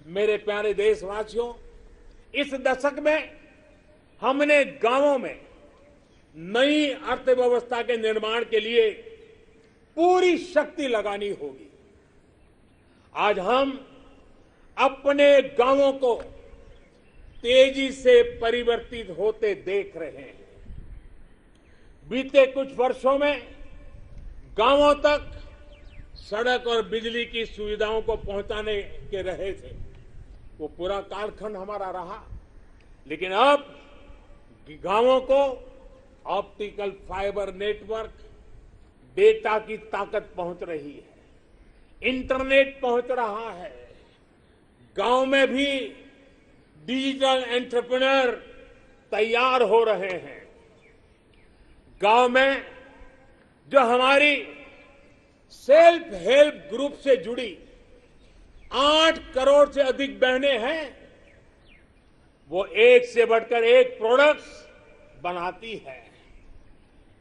मेरे प्यारे देशवासियों, इस दशक में हमने गांवों में नई अर्थव्यवस्था के निर्माण के लिए पूरी शक्ति लगानी होगी। आज हम अपने गांवों को तेजी से परिवर्तित होते देख रहे हैं। बीते कुछ वर्षों में गांवों तक सड़क और बिजली की सुविधाओं को पहुंचाने के रहे थे, वो पूरा कालखंड हमारा रहा। लेकिन अब गांवों को ऑप्टिकल फाइबर नेटवर्क, डेटा की ताकत पहुंच रही है, इंटरनेट पहुंच रहा है। गांव में भी डिजिटल एंटरप्रेन्योर तैयार हो रहे हैं। गांव में जो हमारी सेल्फ हेल्प ग्रुप से जुड़ी 8 करोड़ से अधिक बहनें हैं, वो एक से बढ़कर एक प्रोडक्ट्स बनाती है।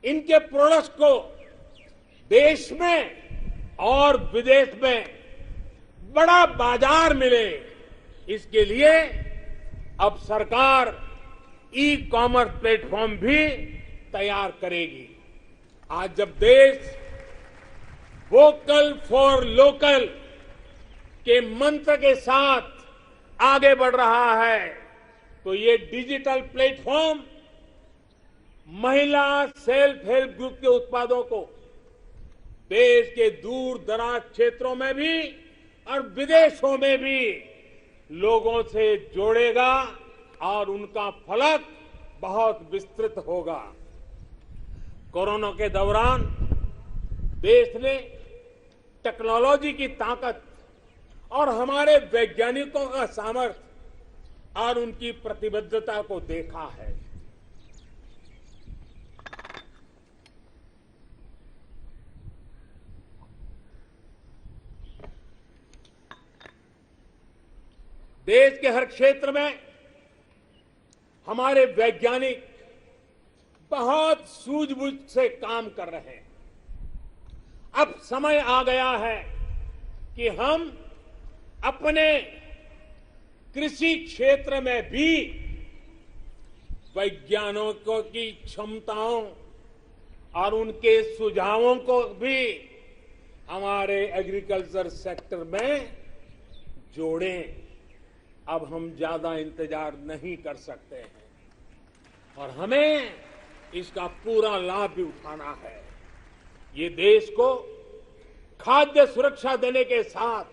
इनके प्रोडक्ट्स को देश में और विदेश में बड़ा बाजार मिले, इसके लिए अब सरकार ई कॉमर्स प्लेटफॉर्म भी तैयार करेगी। आज जब देश वोकल फॉर लोकल के मंत्र के साथ आगे बढ़ रहा है, तो ये डिजिटल प्लेटफॉर्म महिला सेल्फ हेल्प ग्रुप के उत्पादों को देश के दूर दराज क्षेत्रों में भी और विदेशों में भी लोगों से जोड़ेगा और उनका फलक बहुत विस्तृत होगा। कोरोना के दौरान देश ने टेक्नोलॉजी की ताकत और हमारे वैज्ञानिकों का सामर्थ्य और उनकी प्रतिबद्धता को देखा है। देश के हर क्षेत्र में हमारे वैज्ञानिक बहुत सूझबूझ से काम कर रहे हैं। अब समय आ गया है कि हम अपने कृषि क्षेत्र में भी वैज्ञानिकों की क्षमताओं और उनके सुझावों को भी हमारे एग्रीकल्चर सेक्टर में जोड़ें। अब हम ज्यादा इंतजार नहीं कर सकते हैं और हमें इसका पूरा लाभ भी उठाना है। ये देश को खाद्य सुरक्षा देने के साथ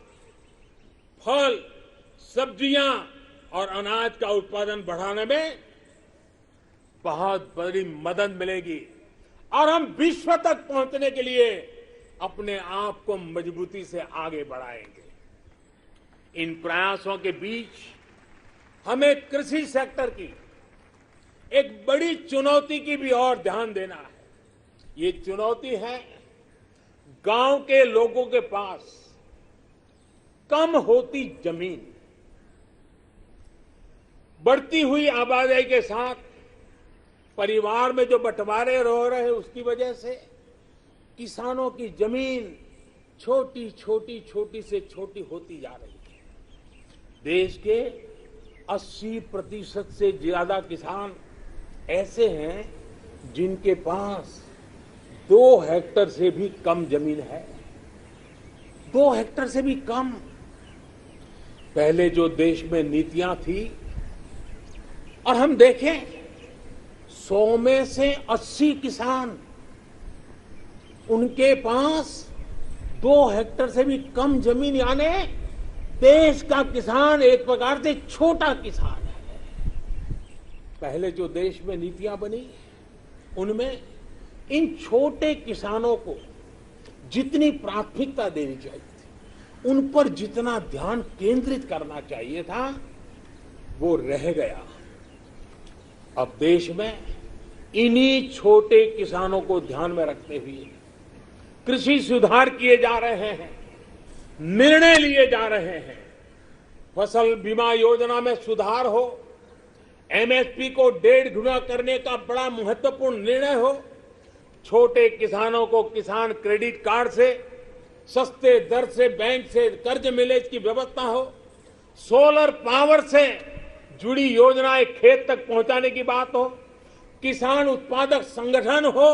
फल, सब्जियां और अनाज का उत्पादन बढ़ाने में बहुत बड़ी मदद मिलेगी और हम विश्व तक पहुंचने के लिए अपने आप को मजबूती से आगे बढ़ाएंगे। इन प्रयासों के बीच हमें कृषि सेक्टर की एक बड़ी चुनौती की भी और ध्यान देना है। ये चुनौती है गांव के लोगों के पास कम होती जमीन। बढ़ती हुई आबादी के साथ परिवार में जो बंटवारे हो रहे हैं, उसकी वजह से किसानों की जमीन छोटी छोटी से छोटी होती जा रही है। देश के 80% से ज्यादा किसान ऐसे हैं जिनके पास 2 हेक्टेयर से भी कम जमीन है। 2 हेक्टेयर से भी कम। पहले जो देश में नीतियां थी, और हम देखें 100 में से 80 किसान, उनके पास 2 हेक्टेयर से भी कम जमीन, यानी देश का किसान एक प्रकार से छोटा किसान है। पहले जो देश में नीतियां बनी, उनमें इन छोटे किसानों को जितनी प्राथमिकता देनी चाहिए थी, उन पर जितना ध्यान केंद्रित करना चाहिए था, वो रह गया। अब देश में इन्हीं छोटे किसानों को ध्यान में रखते हुए कृषि सुधार किए जा रहे हैं, निर्णय लिए जा रहे हैं। फसल बीमा योजना में सुधार हो, एमएसपी को 1.5 गुना करने का बड़ा महत्वपूर्ण निर्णय हो, छोटे किसानों को किसान क्रेडिट कार्ड से सस्ते दर से बैंक से कर्ज मिले, इसकी व्यवस्था हो, सोलर पावर से जुड़ी योजनाएं खेत तक पहुंचाने की बात हो, किसान उत्पादक संगठन हो,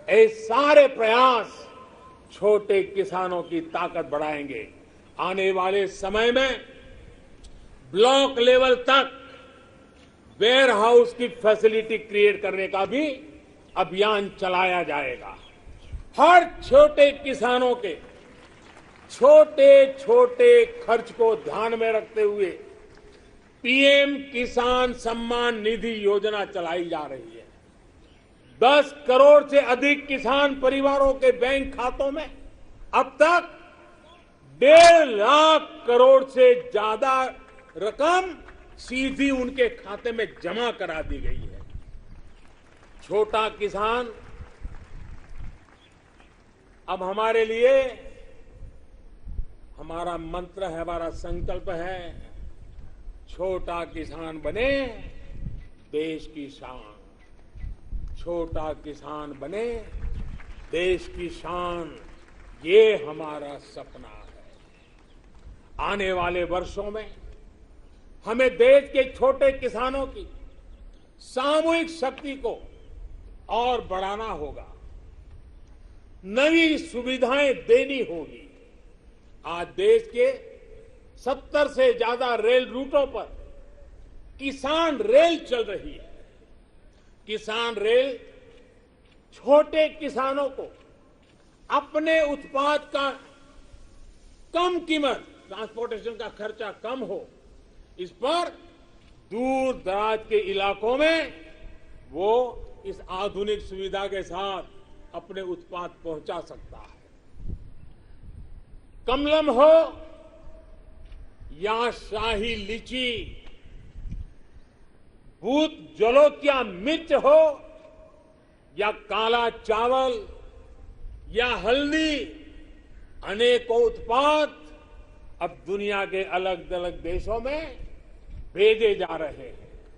ये सारे प्रयास छोटे किसानों की ताकत बढ़ाएंगे। आने वाले समय में ब्लॉक लेवल तक वेयर हाउस की फैसिलिटी क्रिएट करने का भी अभियान चलाया जाएगा। हर छोटे किसानों के छोटे छोटे खर्च को ध्यान में रखते हुए पीएम किसान सम्मान निधि योजना चलाई जा रही है। 10 करोड़ से अधिक किसान परिवारों के बैंक खातों में अब तक 1.5 लाख करोड़ से ज्यादा रकम सीधी उनके खाते में जमा करा दी गई है। छोटा किसान अब हमारे लिए, हमारा मंत्र है, हमारा संकल्प है, छोटा किसान बने देश की शान। छोटा किसान बने देश की शान, ये हमारा सपना है। आने वाले वर्षों में हमें देश के छोटे किसानों की सामूहिक शक्ति को और बढ़ाना होगा, नई सुविधाएं देनी होगी। आज देश के 70 से ज्यादा रेल रूटों पर किसान रेल चल रही है। किसान रेल छोटे किसानों को अपने उत्पाद का कम कीमत, ट्रांसपोर्टेशन का खर्चा कम हो, इस पर दूर दराज के इलाकों में वो इस आधुनिक सुविधा के साथ अपने उत्पाद पहुंचा सकता है। कमलम हो या शाही लीची, भूत जलोकिया मिर्च हो या काला चावल या हल्दी, अनेकों उत्पाद अब दुनिया के अलग अलग देशों में भेजे जा रहे हैं।